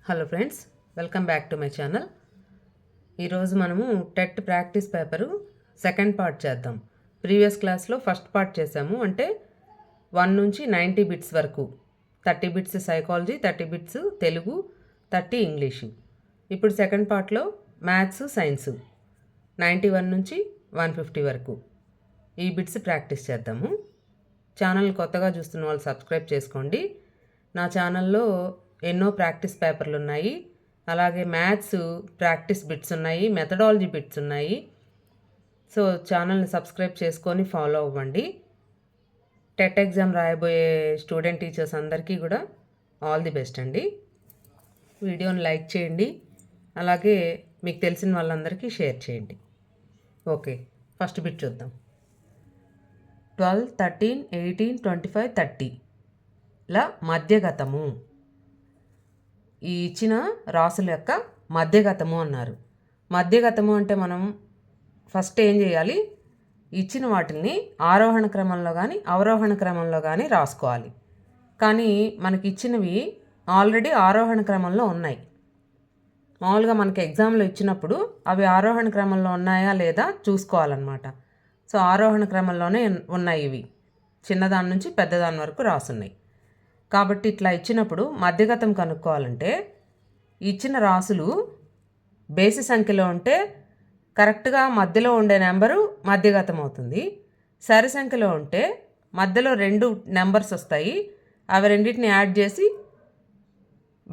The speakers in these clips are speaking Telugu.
Hello friends, welcome back to my channel. ఈరోజు మనము TET practice paper second part చేద్దాం. ప్రీవియస్ క్లాస్లో ఫస్ట్ పార్ట్ చేసాము, అంటే 1 నుంచి 90 బిట్స్ వరకు. 30 bits psychology, 30 bits Telugu, 30 English. ఇప్పుడు సెకండ్ పార్ట్లో మ్యాథ్స్, సైన్సు 91 నుంచి 150 వరకు ఈ బిట్స్ ప్రాక్టీస్ చేద్దాము. ఛానల్ కొత్తగా చూస్తున్న వాళ్ళు సబ్స్క్రైబ్ చేసుకోండి. నా ఛానల్లో ఎన్నో ప్రాక్టీస్ పేపర్లు ఉన్నాయి, అలాగే మ్యాథ్స్ ప్రాక్టీస్ బిట్స్ ఉన్నాయి, మెథడాలజీ బిట్స్ ఉన్నాయి. సో ఛానల్ని సబ్స్క్రైబ్ చేసుకొని ఫాలో అవ్వండి. టెట్ ఎగ్జామ్ రాయబోయే స్టూడెంట్ టీచర్స్ అందరికీ కూడా ఆల్ ది బెస్ట్ అండి. వీడియోని లైక్ చేయండి, అలాగే మీకు తెలిసిన వాళ్ళందరికీ షేర్ చేయండి. ఓకే, ఫస్ట్ బిట్ చూద్దాం. 12, 13, 18, 25, 30 ల మధ్యగతము. ఈ ఇచ్చిన రాసుల యొక్క మధ్యగతము అన్నారు. మధ్యగతము అంటే మనం ఫస్ట్ ఏం చేయాలి? ఇచ్చిన వాటిని ఆరోహణ క్రమంలో కానీ అవరోహణ క్రమంలో కానీ రాసుకోవాలి. కానీ మనకి ఇచ్చినవి ఆల్రెడీ ఆరోహణ క్రమంలో ఉన్నాయి. మామూలుగా మనకి ఎగ్జామ్లో ఇచ్చినప్పుడు అవి ఆరోహణ క్రమంలో ఉన్నాయా లేదా చూసుకోవాలన్నమాట. సో ఆరోహణ క్రమంలోనే ఉన్నాయి ఇవి, చిన్నదాని నుంచి పెద్దదాని వరకు రాసున్నాయి. కాబట్టి ఇట్లా ఇచ్చినప్పుడు మధ్యగతం కనుక్కోవాలంటే ఇచ్చిన రాసులు బేసి సంఖ్యలో ఉంటే కరెక్ట్గా మధ్యలో ఉండే నెంబరు మధ్యగతం అవుతుంది. సరి సంఖ్యలో ఉంటే మధ్యలో 2 నెంబర్స్ వస్తాయి, అవి రెండింటిని యాడ్ చేసి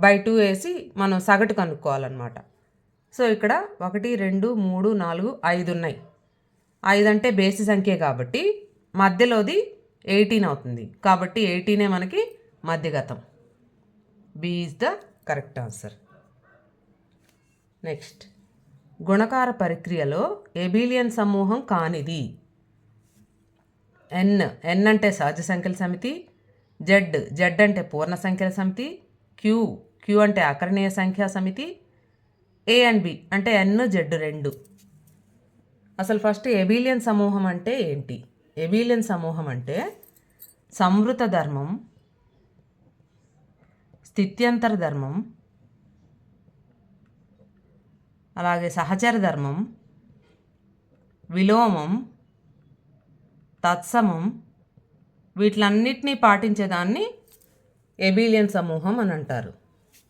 బై 2 వేసి మనం సగటు కనుక్కోవాలన్నమాట. సో ఇక్కడ 1, 2, 3, 4, 5 ఉన్నాయి. 5 అంటే బేసి సంఖ్య కాబట్టి మధ్యలోది 18 అవుతుంది. కాబట్టి 18 మనకి మధ్యగతం. B is the correct answer. Next, గుణకార ప్రక్రియలో ఎబిలియన్ సమూహం కానిది. ఎన్ అంటే సహజ సంఖ్యల సమితి, జెడ్ అంటే పూర్ణ సంఖ్యల సమితి, క్యూ అంటే అకరణీయ సంఖ్యా సమితి, ఏ అండ్ బి అంటే ఎన్, జెడ్ 2. అసలు ఫస్ట్ ఎబిలియన్ సమూహం అంటే ఏంటి? ఎబిలియన్ సమూహం అంటే సంవృత ధర్మం, స్థిత్యంతర ధర్మం, అలాగే సహచర ధర్మం, విలోమం, తత్సమం, వీటిలన్నిటినీ పాటించేదాన్ని ఎబిలియన్ సమూహం అని అంటారు.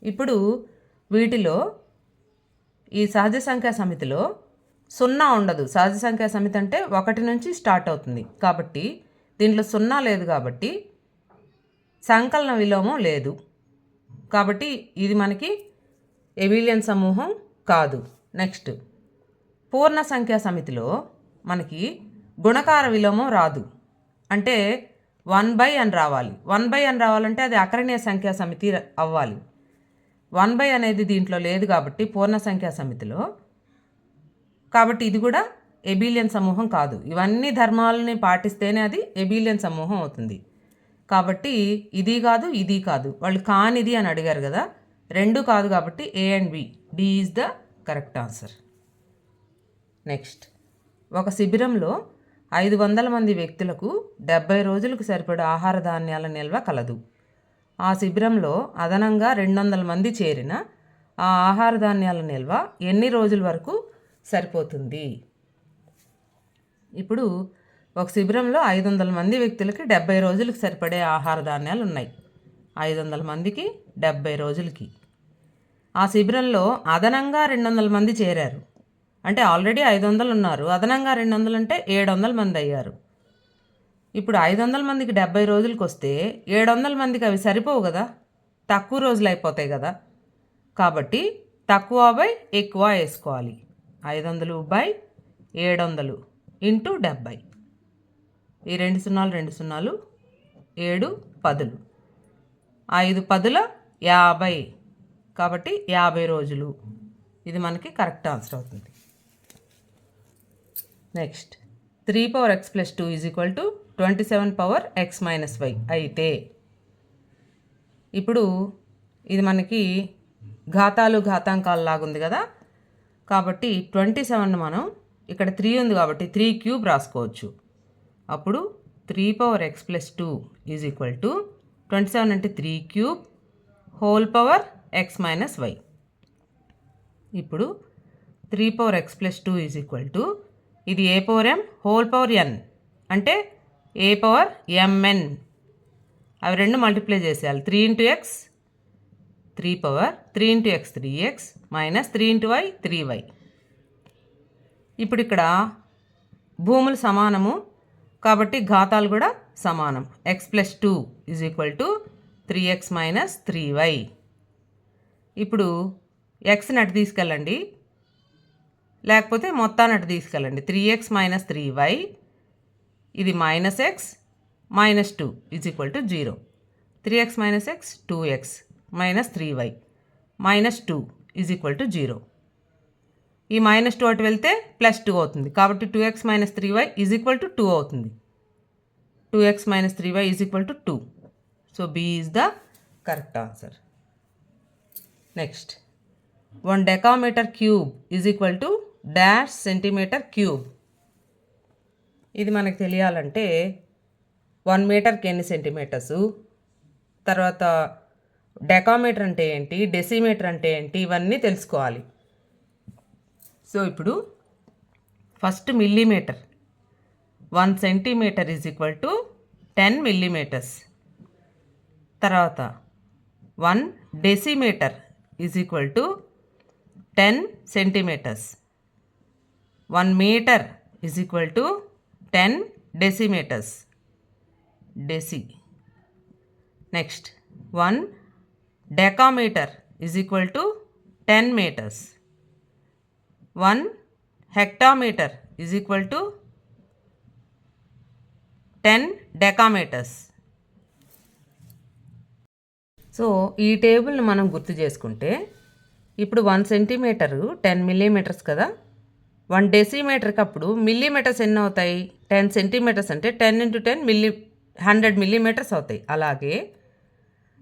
ఇప్పుడు వీటిలో ఈ సహజ సంఖ్యా సమితిలో 0 ఉండదు. సహజ సంఖ్యా సమితి అంటే 1 నుంచి స్టార్ట్ అవుతుంది. కాబట్టి దీంట్లో 0 లేదు, కాబట్టి సంకలన విలోమం లేదు. కాబట్టి ఇది మనకి ఎబిలియన్ సమూహం కాదు. నెక్స్ట్, పూర్ణ సంఖ్యా సమితిలో మనకి గుణకార విలోమం రాదు. అంటే 1/n అని రావాలి. 1/n అని రావాలంటే అది అకరణీయ సంఖ్యా సమితి అవ్వాలి. 1/n అనేది దీంట్లో లేదు కాబట్టి పూర్ణ సంఖ్యా సమితిలో, కాబట్టి ఇది కూడా ఎబిలియన్ సమూహం కాదు. ఇవన్నీ ధర్మాలని పాటిస్తేనే అది ఎబిలియన్ సమూహం అవుతుంది. కాబట్టి ఇది కాదు, ఇది కాదు. వాళ్ళు కానిది అని అడిగారు కదా, 2 కాదు కాబట్టి A and B, D is the correct answer. Next, ఒక శిబిరంలో 500 మంది వ్యక్తులకు 70 రోజులకు సరిపడే ఆహార ధాన్యాల నిల్వ కలదు. ఆ శిబిరంలో అదనంగా 200 మంది చేరిన ఆ ఆహార ధాన్యాల నిల్వ ఎన్ని రోజుల వరకు సరిపోతుంది? ఇప్పుడు ఒక శిబిరంలో 500 మంది వ్యక్తులకి 70 రోజులకు సరిపడే ఆహార ధాన్యాలు ఉన్నాయి. 500 మందికి 70 రోజులకి. ఆ శిబిరంలో అదనంగా 200 మంది చేరారు. అంటే ఆల్రెడీ 500 ఉన్నారు, అదనంగా 200 అంటే 700 మంది అయ్యారు. ఇప్పుడు 500 మందికి 70 రోజులకు వస్తే 700 మందికి అవి సరిపోవు కదా, తక్కువ రోజులు అయిపోతాయి కదా. కాబట్టి తక్కువ బై ఎక్కువ వేసుకోవాలి. 500 బై 700 ఇంటూ 70. ఈ 2 సున్నాలు 2 సున్నాలు, 7 10లు, 5 10ల 50. కాబట్టి 50 రోజులు. ఇది మనకి కరెక్ట్ ఆన్సర్ అవుతుంది. నెక్స్ట్, 3x + 2 = 27x - y అయితే, ఇప్పుడు ఇది మనకి ఘాతాలు ఘాతాంకాలు లాగుంది కదా, కాబట్టి 27 మనం ఇక్కడ 3 ఉంది కాబట్టి 3³ రాసుకోవచ్చు. అప్పుడు 3x + 2 = 27 అంటే 3³ whole power x minus y. ఇప్పుడు 3x+2 ఈజ్ ఈక్వల్ టు ఇది A power M whole power N అంటే ఏ పవర్ ఎంఎన్. అవి రెండు మల్టిప్లై చేసేయాలి. 3 × x 3 power, 3 × x 3x minus 3 × y 3y. ఇప్పుడు ఇక్కడ భూములు సమానము కాబట్టి ఘాతాలు కూడా సమానం. x+2 is equal to 3x minus 3y. ఇప్పుడు ఎక్స్ని అటు తీసుకెళ్ళండి, లేకపోతే మొత్తాన్ని అటు తీసుకెళ్ళండి. 3x మైనస్ 3y ఇది minus X minus 2 is equal to 0. 3x minus X 2x minus 3y minus 2 is equal to 0. ఈ మైనస్ 2 అటు వెళ్తే +2 అవుతుంది కాబట్టి 2x minus 3y is equal to 2 అవుతుంది. 2x minus 3y is equal to 2. So B is the correct answer. Next 1 decametre cube is equal to dash centimetre cube. ఇది మనకు తెలియాలంటే 1 మీటర్కి ఎన్ని సెంటీమీటర్సు, తర్వాత డెకామీటర్ అంటే ఏంటి, డెసిమీటర్ అంటే ఏంటి, ఇవన్నీ తెలుసుకోవాలి. సో ఇప్పుడు first millimetre. 1 centimetre is equal to 10 millimetres. తర్వాత 1 decimetre is equal to 10 centimetres. 1 metre is equal to 10 decimetres. Deci. Next 1 decametre is equal to 10 metres. 1 hectometre is equal to 10 decametres. So ఈ టేబుల్ని మనం గుర్తు చేసుకుంటే ఇప్పుడు 1 సెంటీమీటరు 10 మిల్లీమీటర్స్ కదా. 1 డెసిమీటర్కి అప్పుడు మిల్లీమీటర్స్ ఎన్ని అవుతాయి, 10 సెంటీమీటర్స్ అంటే 10 × 10 100 మిల్లీమీటర్స్ అవుతాయి. అలాగే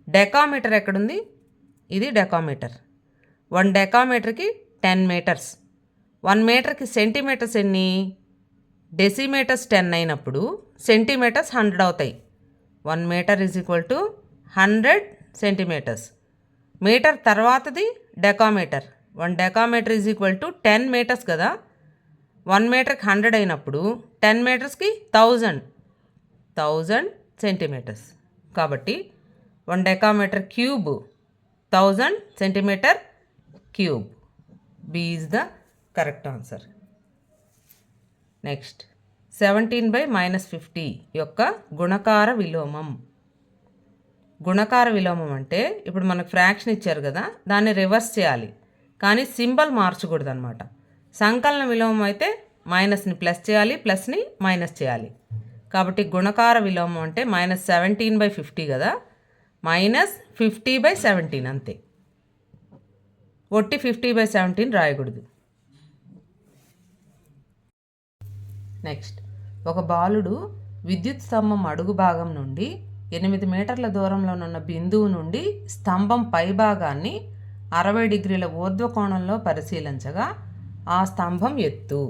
డెకామీటర్ ఎక్కడుంది, ఇది డెకామీటర్. 1 డెకామీటర్కి 10 మీటర్స్. 1 మీటర్కి సెంటీమీటర్స్ ఎన్ని, డెసిమీటర్స్ 10 అయినప్పుడు సెంటీమీటర్స్ 100 అవుతాయి. 1 metre is equal to 100 centimetres. Metre తర్వాతది decametre. 1 decametre is equal to 10 metres కదా. 1 మీటర్కి 100 అయినప్పుడు 10 మీటర్స్కి 1000 సెంటీమీటర్స్. కాబట్టి 1 decametre cube 1000 centimetre cube. B is the correct answer. Next 17/-50 యొక్క గుణకార విలోమం. గుణకార విలోమం అంటే ఇప్పుడు మనకు ఫ్రాక్షన్ ఇచ్చారు కదా, దాన్ని రివర్స్ చేయాలి కానీ సింబల్ మార్చకూడదు అనమాట. సంకలన విలోమం అయితే మైనస్ని ప్లస్ చేయాలి, ప్లస్ని మైనస్ చేయాలి. కాబట్టి గుణకార విలోమం అంటే -17/50 కదా, -50/17 అంతే. ఒట్టి 50/17 రాయకూడదు. నెక్స్ట్ ఒక బాలుడు విద్యుత్ స్తంభం అడుగు భాగం నుండి 8 మీటర్ల దూరంలోనున్న బిందువు నుండి స్తంభం పై భాగాన్ని 60 డిగ్రీల ఊర్ధ్వకోణంలో పరిశీలించగా ఆ స్తంభం ఎత్తు.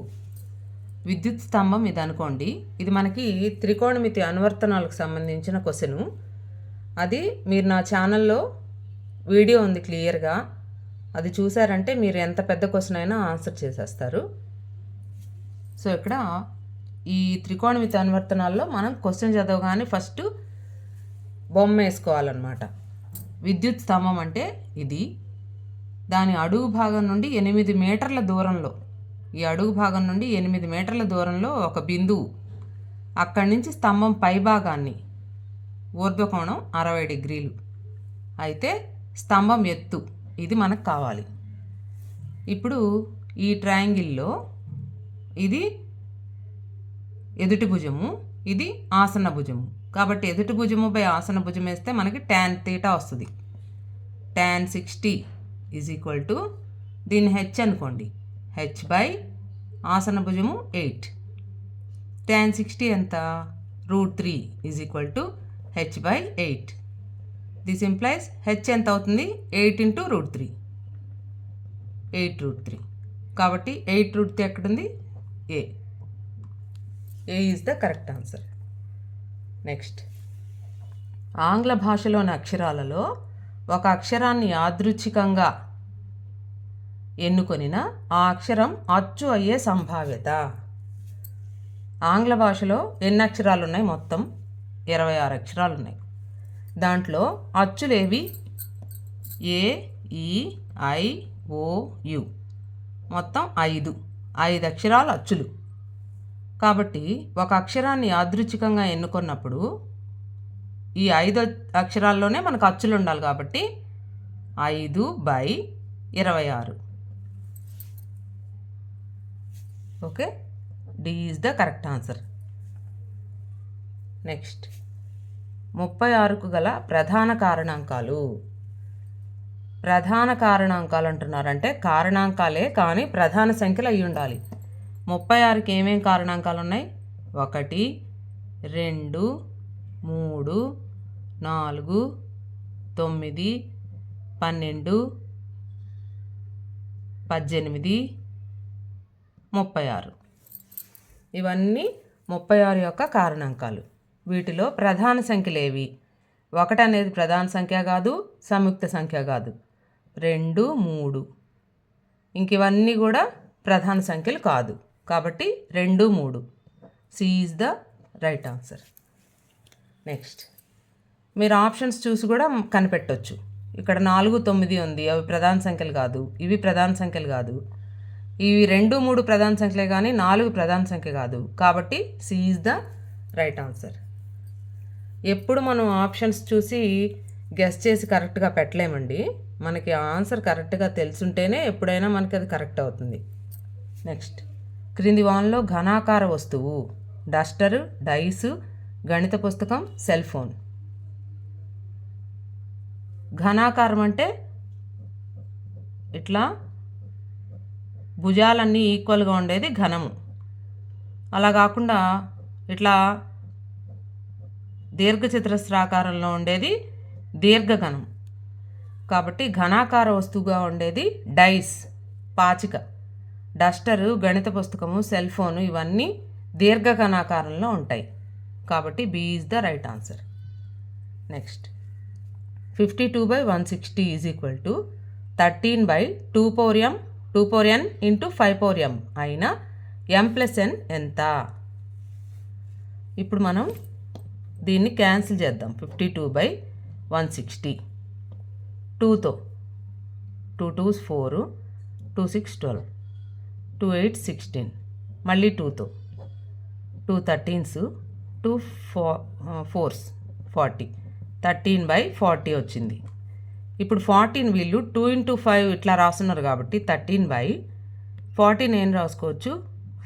విద్యుత్ స్తంభం ఇది అనుకోండి. ఇది మనకి త్రికోణమితి అనువర్తనాలకు సంబంధించిన క్వశ్చను. అది మీరు నా ఛానల్లో వీడియో ఉంది క్లియర్గా, అది చూసారంటే మీరు ఎంత పెద్ద క్వశ్చన్ అయినా ఆన్సర్ చేసేస్తారు. సో ఇక్కడ ఈ త్రికోణమితి అనువర్తనాల్లో మనం క్వశ్చన్ చదవగానే ఫస్ట్ బొమ్మ వేసుకోవాలన్నమాట. విద్యుత్ స్తంభం అంటే ఇది, దాని అడుగు భాగం నుండి 8 మీటర్ల దూరంలో, ఈ అడుగు భాగం నుండి 8 మీటర్ల దూరంలో ఒక బిందువు, అక్కడి నుంచి స్తంభం పై భాగాన్ని ఊర్ధ్వకోణం 60 డిగ్రీలు అయితే స్తంభం ఎత్తు ఇది మనకు కావాలి. ఇప్పుడు ఈ ట్రయాంగిల్లో ఇది ఎదుటి భుజము, ఇది ఆసన భుజము. కాబట్టి ఎదుటి భుజము బై ఆసన భుజం వేస్తే మనకి tan θ వస్తుంది. tan 60 ఈజ్ ఈక్వల్ టు, దీన్ని హెచ్ అనుకోండి, హెచ్ బై ఆసన భుజము 8. tan 60 ఎంత, √3 is equal to H by 8. This implies H ఎంత అవుతుంది, 8 × √3, 8√3. కాబట్టి 8√3 ఎక్కడుంది, A is the correct answer. Next ఆంగ్ల భాషలోని అక్షరాలలో ఒక అక్షరాన్ని యాదృచ్ఛికంగా ఎన్నుకొనిన ఆ అక్షరం అచ్చు అయ్యే సంభావ్యత. ఆంగ్ల భాషలో ఎన్ని అక్షరాలు ఉన్నాయి? మొత్తం 26 అక్షరాలు ఉన్నాయి. దాంట్లో అచ్చులేవి ఏ, ఈ, ఐ, ఓ, యు, మొత్తం 5 అక్షరాలు అచ్చులు. కాబట్టి ఒక అక్షరాన్ని యాదృచ్ఛికంగా ఎన్నుకున్నప్పుడు ఈ 5 అక్షరాల్లోనే మనకు అచ్చులు ఉండాలి. కాబట్టి 5/26. Okay, D is the correct answer. Next 36కు గల ప్రధాన కారణాంకాలు. ప్రధాన కారణాంకాలు అంటున్నారంటే కారణాంకాలే కానీ ప్రధాన సంఖ్యలు అయి ఉండాలి. 36కి ఏమేం కారణాంకాలు ఉన్నాయి? 1, 2, 3, 4, 9, 12, 18, 36. ఇవన్నీ 36 యొక్క కారణాంకాలు. వీటిలో ప్రధాన సంఖ్యలు ఏవి? 1 అనేది ప్రధాన సంఖ్య కాదు, సంయుక్త సంఖ్య కాదు. 2, 3 ఇంక ఇవన్నీ కూడా ప్రధాన సంఖ్యలు కాదు. కాబట్టి 2, 3. C is the right answer. Next మీరు ఆప్షన్స్ చూసి కూడా కనిపెట్టవచ్చు. ఇక్కడ 4, 9 ఉంది, అవి ప్రధాన సంఖ్యలు కాదు, ఇవి ప్రధాన సంఖ్యలు కాదు. ఇవి 2, 3 ప్రధాన సంఖ్యలే కానీ 4 ప్రధాన సంఖ్య కాదు. కాబట్టి C is the right answer. ఎప్పుడు మనం ఆప్షన్స్ చూసి గెస్ చేసి కరెక్ట్గా పెట్టలేమండి. మనకి ఆన్సర్ కరెక్ట్గా తెలుసుంటేనే ఎప్పుడైనా మనకి అది కరెక్ట్ అవుతుంది. నెక్స్ట్ క్రింది వాన్లో ఘనాకార వస్తువు. డస్టరు, డైసు, గణిత పుస్తకం, సెల్ ఫోన్. ఘనాకారం అంటే ఇట్లా భుజాలన్నీ ఈక్వల్గా ఉండేది ఘనము. అలా కాకుండా ఇట్లా దీర్ఘచతురస్రాకారంలో ఉండేది దీర్ఘఘనం. కాబట్టి ఘనాకార వస్తువుగా ఉండేది డైస్, పాచిక. డస్టరు, గణిత పుస్తకము, సెల్ ఫోను ఇవన్నీ దీర్ఘఘనాకారంలో ఉంటాయి. కాబట్టి B is the right answer. Next 52/160 is equal to 13/2n into 5m అయినా m+n ఎంత? ఇప్పుడు మనం దీన్ని క్యాన్సిల్ చేద్దాం. 52/160 2తో 2 2s 4, 2 6 12, 2 8 16, మళ్ళీ 2తో 2 13s, 2 4s 40, 13/40 వచ్చింది. ఇప్పుడు 14 వీళ్ళు 2 × 5 ఇట్లా రాస్తున్నారు కాబట్టి 13/14 ఏం రాసుకోవచ్చు?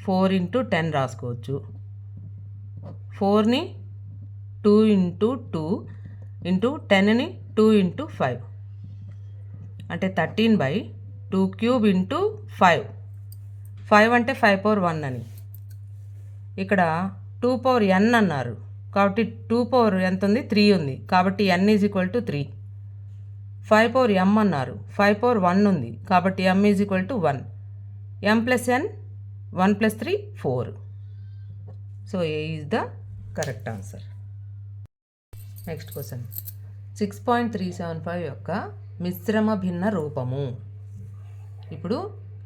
4 × 10 రాసుకోవచ్చు. 4ని 2 × 2 ఇంటూ 10ని 2 × 5 అంటే 13/2³ ఇంటూ 5. 5 అంటే 5/1 అని. ఇక్కడ 2/n అన్నారు కాబట్టి 2 ఎంత ఉంది? 3 ఉంది. కాబట్టి n is equal to 3. 5/m అన్నారు, 5/1 ఉంది కాబట్టి m is equal to 1. m+n 1 + 3 4. So A is the correct answer. Next question 6.375 యొక్క మిశ్రమ భిన్న రూపము. ఇప్పుడు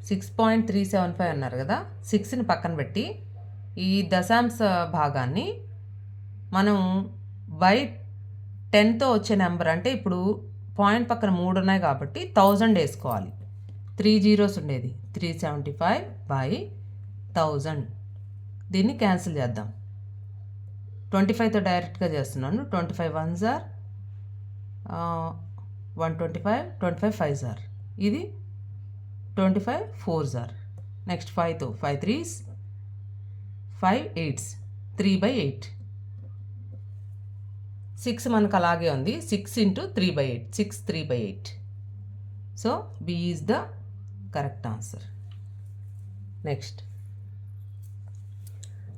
6.375 అన్నారు కదా, 6ని పక్కన పెట్టి ఈ దశాంశ భాగాన్ని మనం /10తో వచ్చే నెంబర్ అంటే ఇప్పుడు పాయింట్ పక్కన 3 ఉన్నాయి కాబట్టి 1000 వేసుకోవాలి. 3 zeros ఉండేది 375/1000. దీన్ని క్యాన్సిల్ చేద్దాం. 25తో డైరెక్ట్గా చేస్తున్నాను. 25 1s are 125, 25 5s are, ఇది 25 4s are. Next 5తో 5 3s, 5 8s, 3/8. 6 మనకు అలాగే ఉంది. 6 × 3/8, 6 3/8. So B is the correct answer. Next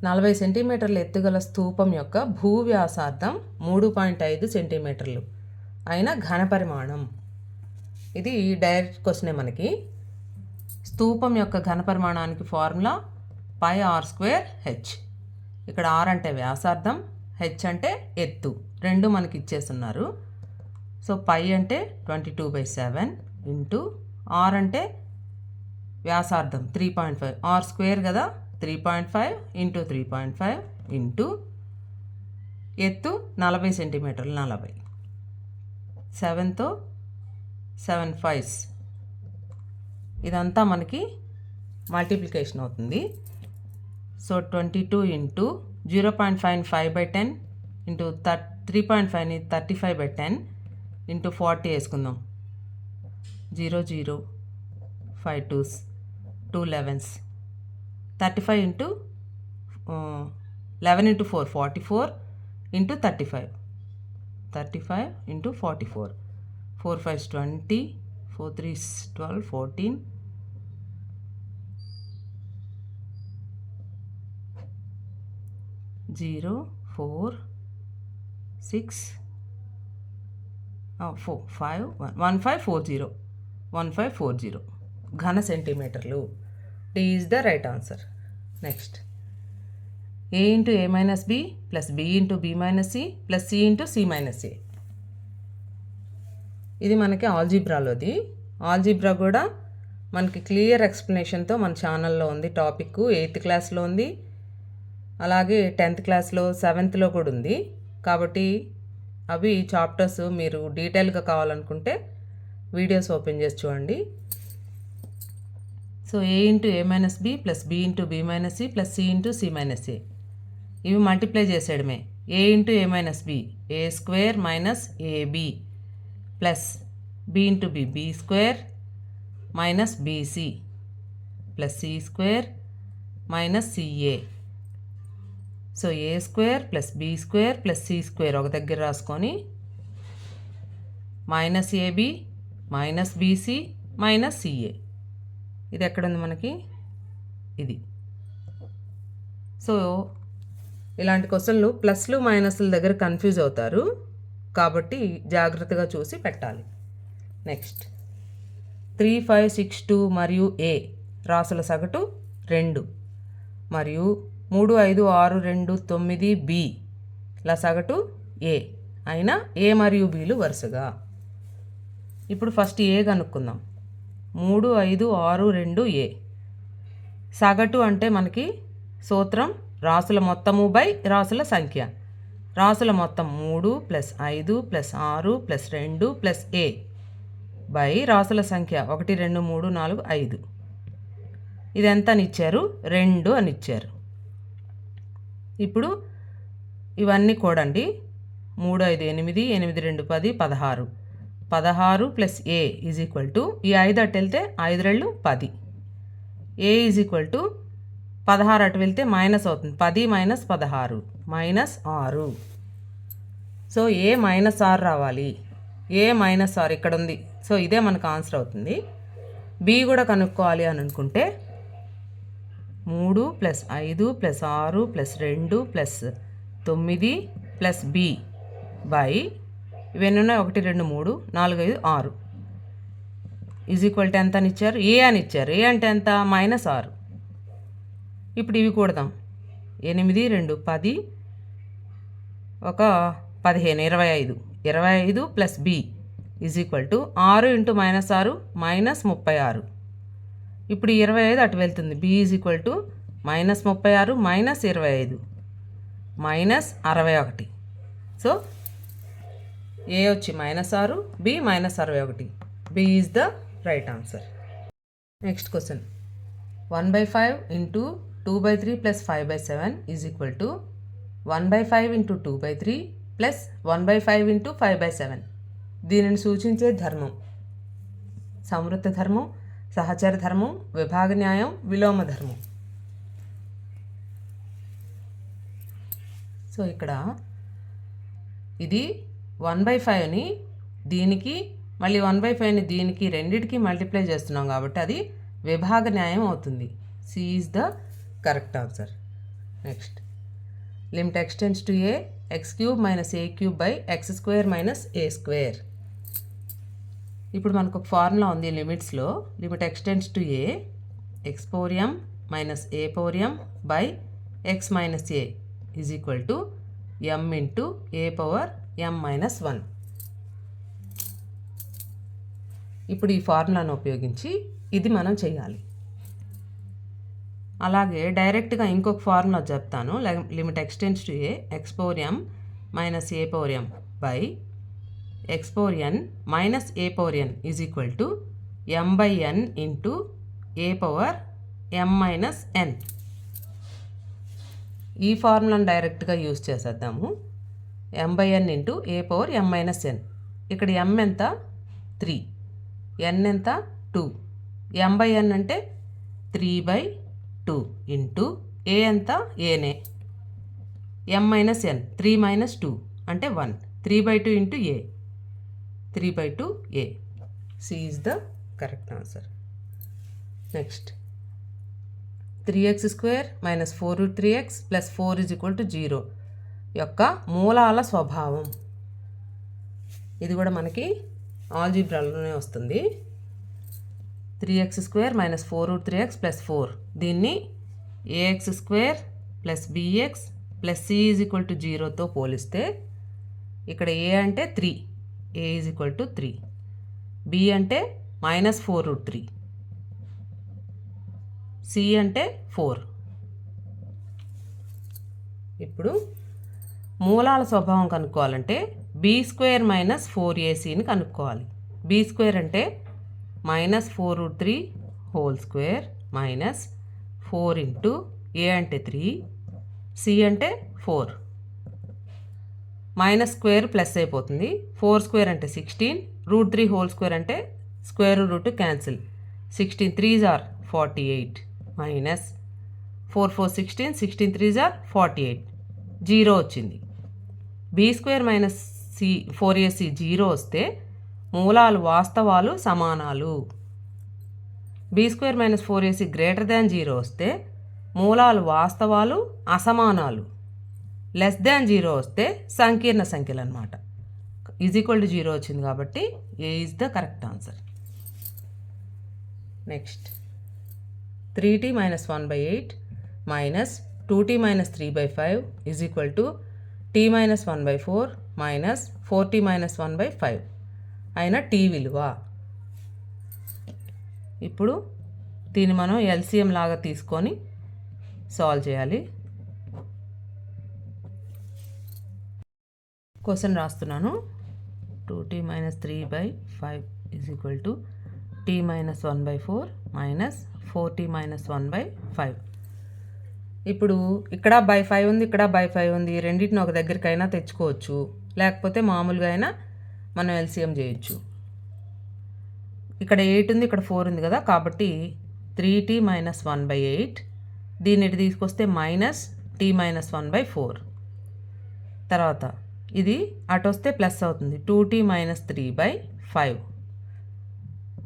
40 సెంటీమీటర్ల ఎత్తుగల స్తూపం యొక్క భూ వ్యాసార్థం 3.5 సెంటీమీటర్లు అయిన ఘనపరిమాణం. ఇది డైరెక్ట్ క్వశ్చనే మనకి. స్తూపం యొక్క ఘనపరిమాణానికి ఫార్ములా πr²h. ఇక్కడ r అంటే వ్యాసార్థం, h అంటే ఎత్తు, రెండు మనకి ఇచ్చేస్తున్నారు. సో పై అంటే 22/7 ఇంటూ ఆర్ అంటే వ్యాసార్థం 3.5 ఆర్ స్క్వేర్ కదా 3.5 ఇంటూ 3.5 ఇంటూ ఎత్తు 40 సెంటీమీటర్లు 40 7తో 7 5s ఇదంతా మనకి మల్టిప్లికేషన్ అవుతుంది. సో 22 ఇంటూ 0.5 5/10 ఇంటూ 3.5ని 35/10 ఇంటూ 40 వేసుకుందాం. 0 0 5 2s 2 11s 35 into 11 into 4 44 into 35 into 44 4 5s 20 4 3s 12 14 0 4 6 4 5 1540 1540 ఘన సెంటీమీటర్లు. D is the right answer. Next A into A minus B plus B into B minus C plus C into C minus A. ఇది మనకి ఆల్జీబ్రాలోది. ఆల్జీబ్రా కూడా మనకి క్లియర్ ఎక్స్ప్లెనేషన్తో మన ఛానల్లో ఉంది. టాపిక్ 8th క్లాస్లో ఉంది, అలాగే 10th క్లాస్లో 7thలో కూడా ఉంది. కాబట్టి అవి చాప్టర్స్ మీరు డీటెయిల్గా కావాలనుకుంటే వీడియోస్ ఓపెన్ చేసి చూడండి. So A into A minus B plus B into B minus C plus C into C minus A. ఇవి మల్టిప్లై చేసేయడమే. A into A minus B A square minus AB plus B into B B square minus BC plus C square minus CA. So A square plus B square plus C square ఒక దగ్గర రాసుకొని minus AB minus BC minus CA. ఇది ఎక్కడుంది మనకి? ఇది. సో ఇలాంటి క్వశ్చన్లు ప్లస్లు మైనస్ల దగ్గర కన్ఫ్యూజ్ అవుతారు, కాబట్టి జాగ్రత్తగా చూసి పెట్టాలి. నెక్స్ట్ 3 5 6 2 మరియు ఏ రాసుల సగటు 2 మరియు 3 5 6 2 9 బి ల సగటు ఏ అయినా ఏ మరియు బిలు వరుసగా. ఇప్పుడు ఫస్ట్ ఏ కనుక్కుందాం. 3 5 6 2 ఏ సగటు అంటే మనకి సూత్రం రాసుల మొత్తము బై రాసుల సంఖ్య. రాసుల మొత్తం 3 plus 5 plus 6 plus 2 plus A by రాసుల సంఖ్య 1 2 3 4 5. ఇది ఎంత అని ఇచ్చారు? 2 అని ఇచ్చారు. ఇప్పుడు ఇవన్నీ కూడండి. 3 5 8 8 2 10 16 16 plus A is equal to ఈ 5 అటు వెళ్తే 5 రెళ్ళు 10. ఏ ఈజ్ ఈక్వల్ టు 16 అటు వెళ్తే మైనస్ అవుతుంది. 10 మైనస్ 16 మైనస్ 6. సో ఏ మైనస్ 6 రావాలి. ఏ మైనస్ 6 ఇక్కడ ఉంది. సో ఇదే మనకు ఆన్సర్ అవుతుంది. బి కూడా కనుక్కోవాలి అని అనుకుంటే 3 plus 5 plus 6 plus 2 plus 9 plus B by ఇవన్నీ ఉన్నాయి 1 2 3 4 5 6 ఈజ్ ఈక్వల్ టు ఎంత అని ఇచ్చారు? ఏ అని ఇచ్చారు. ఏ అంటే ఎంత? మైనస్ 6. ఇప్పుడు ఇవి కూడదాం. 8 2 10 ఒక 15 25 25 plus B is equal to 6 into minus 6 minus 36. ఇప్పుడు 25 అటు వెళ్తుంది. B is equal to minus 36 minus 25 minus 61. So A వచ్చి minus 6, B minus 61. B is the right answer. Next question 1/5 into 2/3 plus 5/7 is equal to 1/5 into 2/3 plus 1/5 into 5/7. దీనిని సూచించే ధర్మం సంవృత ధర్మం, సహచర ధర్మం, విభాగ న్యాయం, విలోమ ధర్మం. సో ఇక్కడ ఇది 1/5ని దీనికి మళ్ళీ 1/5ని దీనికి రెండిటికి మల్టిప్లై చేస్తున్నాం కాబట్టి అది విభాగ న్యాయం అవుతుంది. C is the correct answer. Next limit x tends to A x³ minus a³ by x² minus a². ఇప్పుడు మనకు ఒక ఫార్ములా ఉంది లిమిట్స్లో. Limit x tends to A x power m minus a power m by x minus a is equal to m into a power m minus 1. ఇప్పుడు ఈ ఫార్ములాను ఉపయోగించి ఇది మనం చేయాలి. అలాగే డైరెక్ట్గా ఇంకొక ఫార్ములా చెప్తాను. Limit x tends to A X power M minus A power M by X power N minus A power N is equal to M by N into A power M minus N. ఈ ఫార్ములాను డైరెక్ట్గా యూజ్ చేసేద్దాము. M by N into A power M minus N. ఇక్కడ ఎం ఎంత 3, ఎన్ ఎంత 2. ఎం బై ఎన్ అంటే 3/2 ఇంటూ ఏ ఎంత ఏనే. ఎం మైనస్ ఎన్ 3 మైనస్ 2 అంటే 1. 3/2 into A 3/2 A. C is the correct answer. Next 3x² minus 4√3x plus 4 = 0 యొక్క మూలాల స్వభావం. ఇది కూడా మనకి ఆల్జీబ్రాలోనే వస్తుంది. 3x² మైనస్ 4√3x ప్లస్ 4, దీన్ని ax² plus bx plus c = 0తో పోలిస్తే ఇక్కడ a అంటే 3, a = 3, b అంటే మైనస్ 4√3, c అంటే 4. ఇప్పుడు మూలాల స్వభావం కనుక్కోవాలంటే b² మైనస్ 4ac కనుక్కోవాలి. b² అంటే minus 4√3 whole square minus 4 into a అంటే 3, c అంటే 4. మైనస్ స్క్వేర్ ప్లస్ అయిపోతుంది. 4² అంటే 16, √3 హోల్ స్క్వేర్ అంటే square root cancel. 16 3s are 48 minus 4 4 16, 16 3s are 48, 0 వచ్చింది. b² మైనస్ 4ac 0 వస్తే మూలాలు వాస్తవాలు సమానాలు. b² minus 4ac greater than 0 వస్తే మూలాలు వాస్తవాలు అసమానాలు. లెస్ దాన్ 0 వస్తే సంకీర్ణ సంఖ్యలు అన్నమాట. = 0 వచ్చింది కాబట్టి A is the correct answer. Next 3t minus 1/8 minus 2t minus 3/5 = t minus 1/4 minus 4t minus 1/5 అయిన t విలువ. ఇప్పుడు దీన్ని మనం ఎల్సిఎం లాగా తీసుకొని సాల్వ్ చేయాలి. క్వశ్చన్ రాస్తున్నాను. 2t minus 3/5 = t minus 1/4 minus 4t minus 1/5. ఇప్పుడు ఇక్కడ బై 5 ఉంది, ఇక్కడ బై 5 ఉంది. రెండింటిని ఒక దగ్గరికైనా తెచ్చుకోవచ్చు, లేకపోతే మామూలుగా అయినా మనం ఎల్సిఎం చేయొచ్చు. ఇక్కడ 8 ఉంది, ఇక్కడ 4 ఉంది కదా, కాబట్టి 3t మైనస్ 1/8. దీన్ని ఇటు తీసుకొస్తే మైనస్ t మైనస్ 1/4. తర్వాత ఇది అటు వస్తే ప్లస్ అవుతుంది. 2t minus 3/5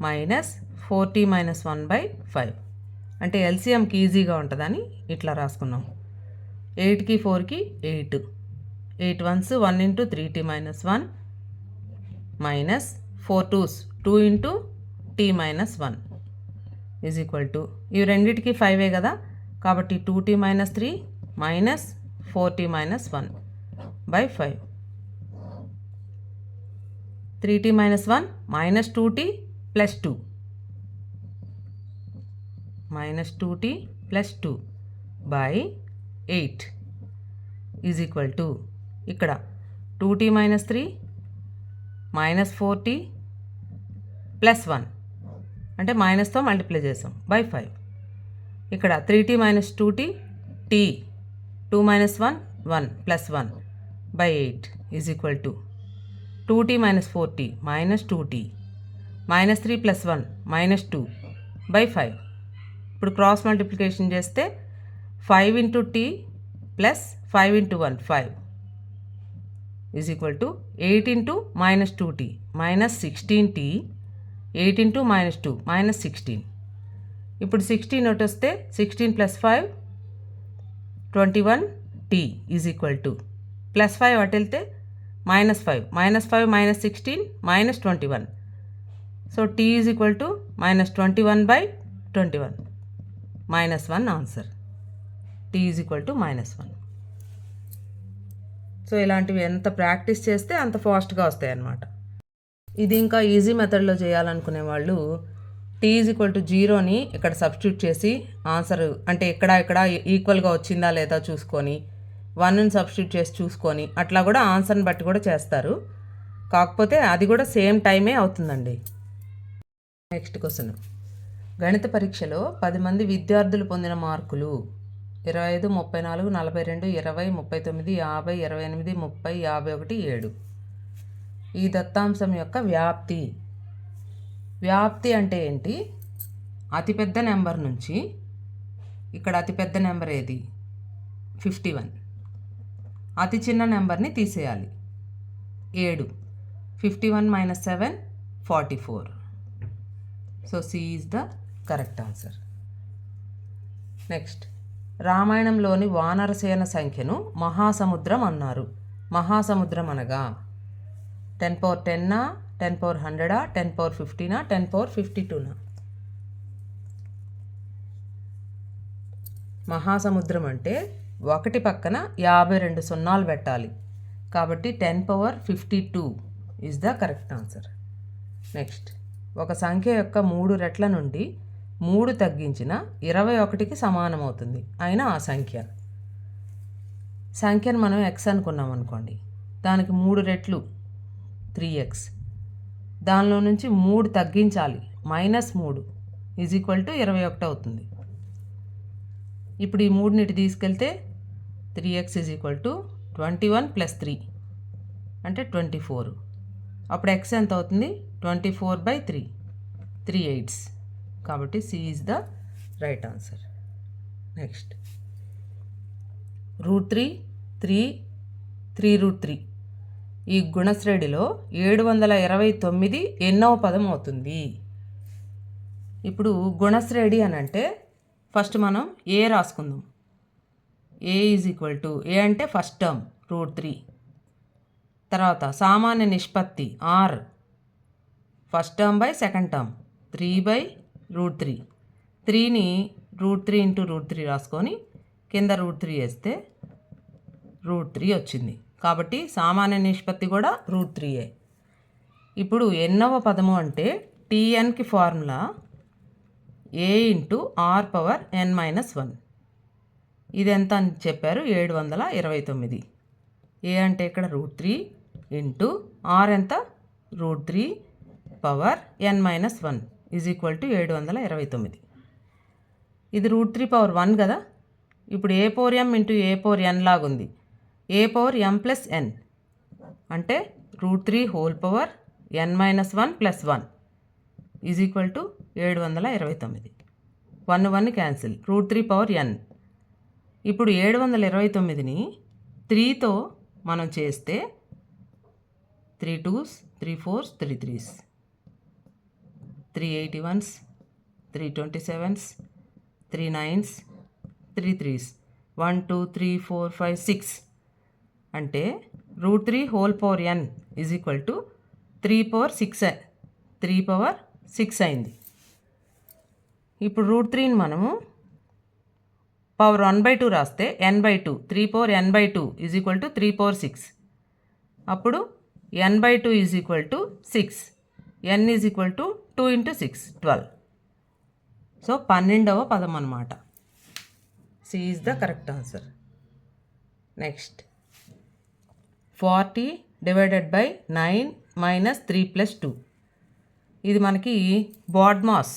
minus 4t minus 1/5. అంటే ఎల్సిఎంకి ఈజీగా ఉంటుందని ఇట్లా రాసుకున్నాం. 8కి 4కి 8, 8 1s 1 into 3t minus 1 minus 4 2s 2 into t minus 1 = ఇవి రెండింటికి 5 కదా, కాబట్టి 2t minus 3 minus 4t minus 1/5. 3t minus 1 minus 2t plus 2 minus 2t plus 2/8 = ఇక్కడ 2t minus 3 minus 4t plus 1 అంటే మైనస్తో మల్టిప్లై చేసాం /5. ఇక్కడ 3t minus 2t t 2 minus 1 1 plus 1/8 = 2t minus 4t minus 2t minus 3 plus 1 minus 2/5. ఇప్పుడు క్రాస్ మల్టిప్లికేషన్ చేస్తే 5 into t plus 5 into 1 5 = 8 into minus 2t minus 16t 8 into minus 2 minus 16. ఇప్పుడు 16 ఒకటి వస్తే 16 ప్లస్ 5 21t = ప్లస్ 5 అటు వెళ్తే minus 5 minus 5 minus 16 minus 21. So t = minus 21/21 -1 answer. t = -1. So ఇలాంటివి ఎంత ప్రాక్టీస్ చేస్తే అంత ఫాస్ట్గా వస్తాయి అన్నమాట. ఇది ఇంకా ఈజీ మెథడ్లో చేయాలనుకునే వాళ్ళు t = 0ని ఇక్కడ సబ్స్టిట్యూట్ చేసి ఆన్సర్ అంటే ఇక్కడ ఈక్వల్గా వచ్చిందా లేదా చూసుకొని 1ని సబ్స్టిట్యూట్ చేసి చూసుకొని అట్లా కూడా ఆన్సర్ని బట్టి కూడా చేస్తారు. కాకపోతే అది కూడా సేమ్ టైమే అవుతుందండి. Next question. గణిత పరీక్షలో 10 మంది విద్యార్థులు పొందిన మార్కులు 25, 34, 42, 20, 39, 50, 28, 30, 51, 7. ఈ దత్తాంశం యొక్క వ్యాప్తి అంటే ఏంటి? అతిపెద్ద నెంబర్ నుంచి ఇక్కడ అతిపెద్ద నెంబర్ ఏది? 51. అతి చిన్న నెంబర్ని తీసేయాలి 7. 51 - 7 44. So C is the correct answer. Next. రామాయణంలోని వానరసేన సంఖ్యను మహాసముద్రం అన్నారు. మహాసముద్రం అనగా 10^10, 10^100, 10^15, 10^52. మహాసముద్రం అంటే ఒకటి పక్కన 52 సున్నాలు పెట్టాలి. కాబట్టి 10^52 is the correct answer. Next. ఒక సంఖ్య యొక్క 3 రెట్ల నుండి 3 తగ్గించిన 21కి సమానమవుతుంది అయినా ఆ సంఖ్యను మనం x అనుకున్నాం అనుకోండి. దానికి 3 రెట్లు 3x. దానిలో నుంచి 3 తగ్గించాలి -3 = 21 అవుతుంది. ఇప్పుడు ఈ 3ని తీసుకెళ్తే 3x = 21 + 3 అంటే 24. అప్పుడు x ఎంత అవుతుంది? 24/3, 3 8s. కాబట్టి C is the right answer. Next. √3, 3, 3√3 ఈ గుణశ్రేణిలో 729 ఎన్నవ పదం అవుతుంది? ఇప్పుడు గుణశ్రేణి అని అంటే ఫస్ట్ మనం ఏ రాసుకుందాం. ఏ అంటే ఫస్ట్ టర్మ్ √3. తర్వాత సామాన్య నిష్పత్తి r first term by second term 3/√3. 3ని √3 × √3 రాసుకొని కింద √3 వేస్తే √3 వచ్చింది. కాబట్టి సామాన్య నిష్పత్తి కూడా √3. ఇప్పుడు ఎన్నవ పదము అంటే tnకి ఫార్ములా a × r⁻n-1. ఇది ఎంత అని చెప్పారు? 729. ఏ అంటే ఇక్కడ √3 ఇంటూ r ఎంత? √3⁻n-1 = 729. ఇది √3⁻1 కదా. ఇప్పుడు a⁻m × a⁻n లాగుంది. a⁻m + n అంటే √3⁻n-1 + 1 = 729. 1 1 క్యాన్సిల్. √3⁻n. ఇప్పుడు 729ని 3తో మనం చేస్తే 3 2s, 3 4s, 3 3s, 3 81s, 3 27s, 3 9s, 3 3s, 1 2 3 4 5 6 అంటే √3⁻n = 3/6 అయింది. ఇప్పుడు √3ని మనము పవర్ 1/2 రాస్తే n/2 3/n/2 = 3/6. అప్పుడు n/2 = 6. n = 2 × 6 12. సో 12వ పదం అన్నమాట. C is the correct answer. Next. 40 / 9 - 3 + 2 ఇది మనకి బాడ్మాస్.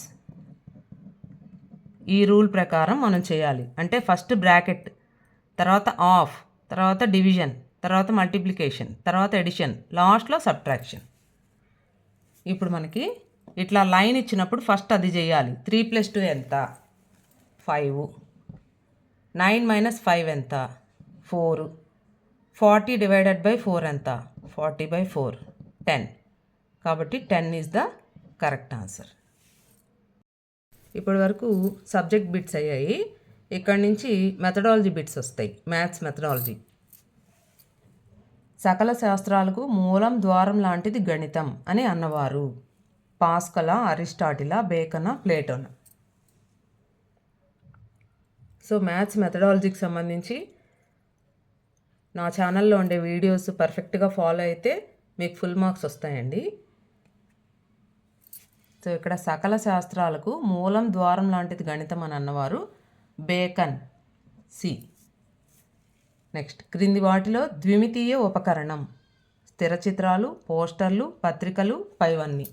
ఈ రూల్ ప్రకారం మనం చేయాలి. అంటే ఫస్ట్ బ్రాకెట్, తర్వాత ఆఫ్, తర్వాత డివిజన్, తర్వాత మల్టిప్లికేషన్, తర్వాత ఎడిషన్, లాస్ట్లో సబ్ట్రాక్షన్. ఇప్పుడు మనకి ఇట్లా లైన్ ఇచ్చినప్పుడు ఫస్ట్ అది చేయాలి. 3 + 2 ఎంత? 5. 9 - 5 ఎంత? 4. 40 / 4 ఎంత? 40/4 10. కాబట్టి 10 ఈజ్ ద కరెక్ట్ ఆన్సర్. ఇప్పటి వరకు సబ్జెక్ట్ బిట్స్ అయ్యాయి. ఇక్కడి నుంచి మెథడాలజీ బిట్స్ వస్తాయి. Maths methodology. సకల శాస్త్రాలకు మూలం ద్వారం లాంటిది గణితం అని అన్నవారు పాస్కలా, అరిస్టాటిలా, బేకనా, ప్లేటోనా? సో మ్యాథ్స్ మెథడాలజీకి సంబంధించి నా ఛానల్లో ఉండే వీడియోస్ పర్ఫెక్ట్గా ఫాలో అయితే మీకు ఫుల్ మార్క్స్ వస్తాయండి. సో ఇక్కడ సకల శాస్త్రాలకు మూలం ద్వారం లాంటిది గణితం అని అన్నవారు బేకన్, సి. నెక్స్ట్, క్రింది వాటిలో ద్విమితీయ ఉపకరణం: స్థిర చిత్రాలు, పోస్టర్లు, పత్రికలు, పైవన్నీ.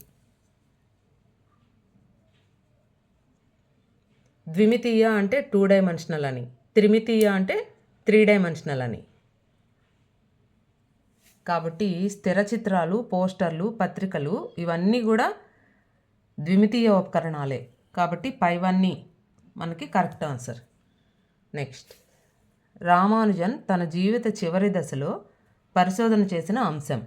ద్విమితీయ అంటే 2 డైమెన్షనల్ అని, త్రిమితీయ అంటే 3 డైమెన్షనల్ అని. కాబట్టి స్థిర చిత్రాలు, పోస్టర్లు, పత్రికలు ఇవన్నీ కూడా ద్విమితీయ ఉపకరణాలే. కాబట్టి పైవన్నీ మనకి కరెక్ట్ ఆన్సర్. నెక్స్ట్, రామానుజన్ తన జీవిత చివరి దశలో పరిశోధన చేసిన అంశం: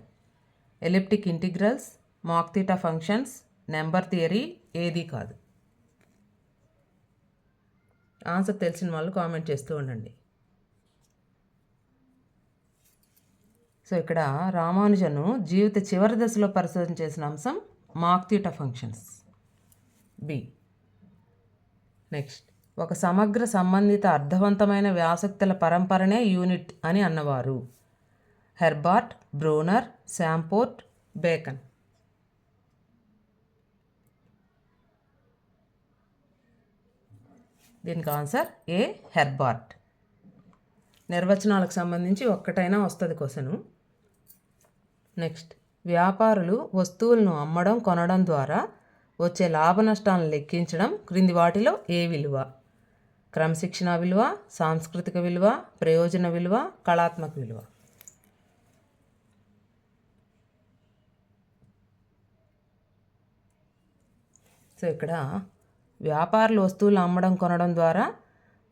ఎలిప్టిక్ ఇంటిగ్రల్స్, మాక్ థీటా ఫంక్షన్స్, నెంబర్ థియరీ, ఏది కాదు. ఆన్సర్ తెలిసిన వాళ్ళు కామెంట్ చేస్తూ ఉండండి. సో ఇక్కడ రామానుజను జీవిత చివరి దశలో పరిశోధన చేసిన అంశం మాక్ థీటా ఫంక్షన్స్, బి. నెక్స్ట్, ఒక సమగ్ర సంబంధిత అర్థవంతమైన వ్యాసక్తుల పరంపరనే యూనిట్ అని అన్నవారు: హెర్బార్ట్, బ్రూనర్, శాంపోర్ట్, బేకన్. దీనికి ఆన్సర్ ఏ, హెర్బార్ట్. నిర్వచనాలకు సంబంధించి ఒక్కటైనా వస్తుంది క్వశ్చను. నెక్స్ట్, వ్యాపారులు వస్తువులను అమ్మడం, కొనడం ద్వారా వచ్చే లాభ నష్టాలను లెక్కించడం క్రింది వాటిలో ఏ విలువ? క్రమశిక్షణ విలువ, సాంస్కృతిక విలువ, ప్రయోజన విలువ, కళాత్మక విలువ. సో ఇక్కడ వ్యాపారులు వస్తువులు అమ్మడం, కొనడం ద్వారా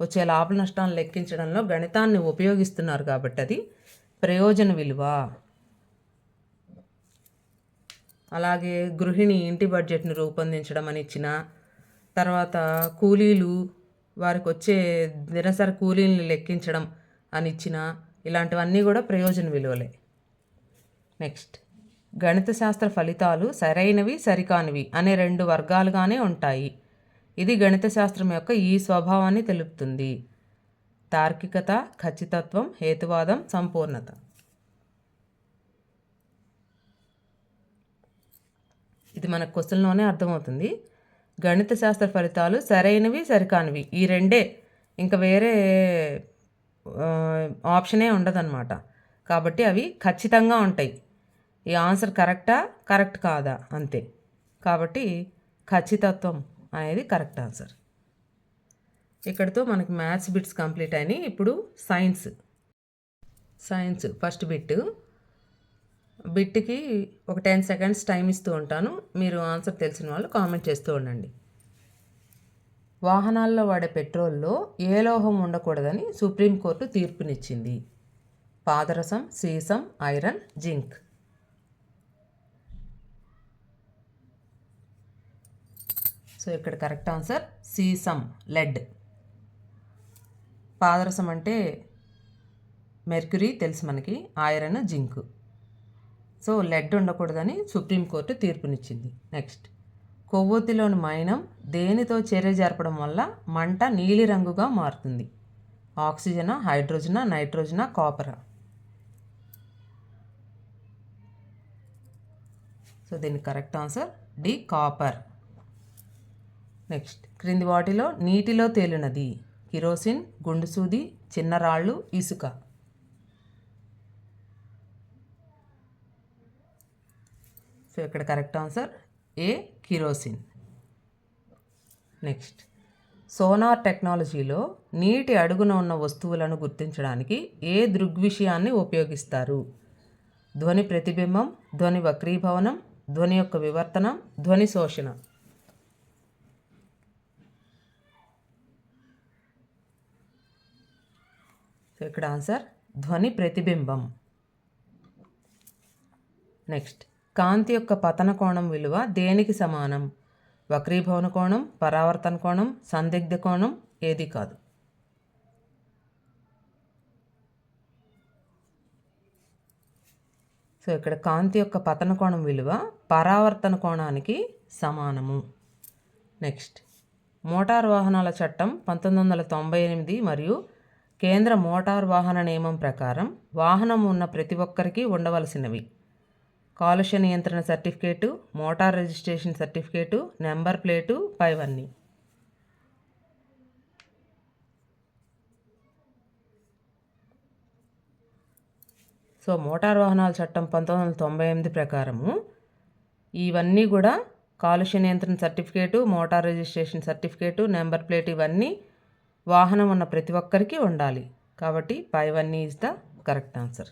వచ్చే లాభ నష్టాలను లెక్కించడంలో గణితాన్ని ఉపయోగిస్తున్నారు కాబట్టి అది ప్రయోజన విలువ. అలాగే గృహిణి ఇంటి బడ్జెట్ని రూపొందించడం అని ఇచ్చిన తర్వాత, కూలీలు వారికి వచ్చే దినసరి కూలీలను లెక్కించడం అని ఇచ్చిన, ఇలాంటివన్నీ కూడా ప్రయోజన విలువలే. నెక్స్ట్, గణిత శాస్త్ర ఫలితాలు సరైనవి, సరికానివి అనే 2 వర్గాలుగానే ఉంటాయి. ఇది గణిత శాస్త్రం యొక్క ఈ స్వభావాన్ని తెలుపుతుంది: తార్కికత, ఖచ్చితత్వం, హేతువాదం, సంపూర్ణత. ఇది మన క్వశ్చన్లోనే అర్థమవుతుంది. గణిత శాస్త్ర ఫలితాలు సరైనవి, సరికానివి ఈ 2, ఇంకా వేరే ఆప్షనే ఉండదన్నమాట. కాబట్టి అవి ఖచ్చితంగా ఉంటాయి. ఈ ఆన్సర్ కరెక్టా, కరెక్ట్ కాదా అంతే. కాబట్టి ఖచ్చితత్వం అనేది కరెక్ట్ ఆన్సర్. ఇక్కడితో మనకి మ్యాథ్స్ బిట్స్ కంప్లీట్ అయినాయి. ఇప్పుడు సైన్స్ ఫస్ట్ బిట్కి ఒక 10 సెకండ్స్ టైం ఇస్తూ ఉంటాను. మీరు ఆన్సర్ తెలిసిన వాళ్ళు కామెంట్ చేస్తూ ఉండండి. వాహనాల్లో వాడే పెట్రోల్లో ఏ లోహం ఉండకూడదని సుప్రీంకోర్టు తీర్పునిచ్చింది? పాదరసం, సీసం, ఐరన్, జింక్. సో ఇక్కడ కరెక్ట్ ఆన్సర్ సీసం, లెడ్. పాదరసం అంటే మెర్క్యూరీ తెలుసు మనకి, ఐరన్, జింక్. సో లెడ్ ఉండకూడదని సుప్రీంకోర్టు తీర్పునిచ్చింది. నెక్స్ట్, కొవ్వొత్తిలోని మైనం దేనితో చర్య జరపడం వల్ల మంట నీలిరంగుగా మారుతుంది? ఆక్సిజనా, హైడ్రోజనా, నైట్రోజనా, కాపరా? సో దీనికి correct answer D, copper. Next, క్రింది వాటిలో నీటిలో తేలినది: కిరోసిన్, గుండుసూది, చిన్న రాళ్ళు, ఇసుక. సో ఇక్కడ కరెక్ట్ ఆన్సర్ ఏ, కిరోసిన్. నెక్స్ట్, సోనార్ టెక్నాలజీలో నీటి అడుగున ఉన్న వస్తువులను గుర్తించడానికి ఏ దృగ్విషయాన్ని ఉపయోగిస్తారు? ధ్వని ప్రతిబింబం, ధ్వని వక్రీభవనం, ధ్వని యొక్క వివర్తనం, ధ్వని శోషణ. సో ఇక్కడ ఆన్సర్ ధ్వని ప్రతిబింబం. నెక్స్ట్, కాంతి యొక్క పతన కోణం విలువ దేనికి సమానం? వక్రీభవన కోణం, పరావర్తన కోణం, సందిగ్ధ కోణం, ఏది కాదు. సో ఇక్కడ కాంతి యొక్క పతన కోణం విలువ పరావర్తన కోణానికి సమానము. నెక్స్ట్, మోటార్ వాహనాల చట్టం 1998 మరియు కేంద్ర మోటార్ వాహన నియమం ప్రకారం వాహనం ఉన్న ప్రతి ఒక్కరికి ఉండవలసినవి: కాలుష్య నియంత్రణ certificate, motor registration certificate, number plate, పైవన్నీ. సో మోటార్ వాహనాల చట్టం 1998 ప్రకారము ఇవన్నీ కూడా కాలుష్య నియంత్రణ certificate, motor registration certificate, number plate ఇవన్నీ వాహనం ఉన్న ప్రతి ఒక్కరికి ఉండాలి. కాబట్టి పైవన్నీ is the correct answer.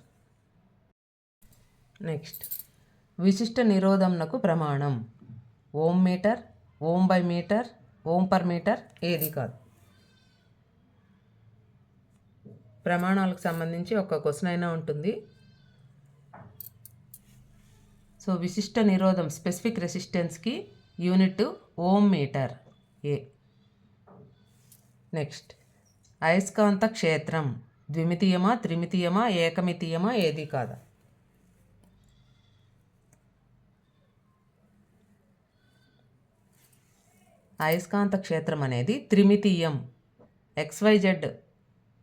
Next, విశిష్ట నిరోధంనకు ప్రమాణం ohm metre, ohm by metre, ohm per metre ఏది కాదు. ప్రమాణాలకు సంబంధించి ఒక క్వశ్చన్ అయినా ఉంటుంది. సో విశిష్ట నిరోధం స్పెసిఫిక్ రెసిస్టెన్స్కి యూనిట్ ఓం మీటర్ ఏ. నెక్స్ట్, అయస్కాంత క్షేత్రం ద్విమితీయమా, త్రిమితీయమా, ఏకమితీయమా ఏది కాదా. అయస్కాంత క్షేత్రం అనేది త్రిమితీయం. XYZ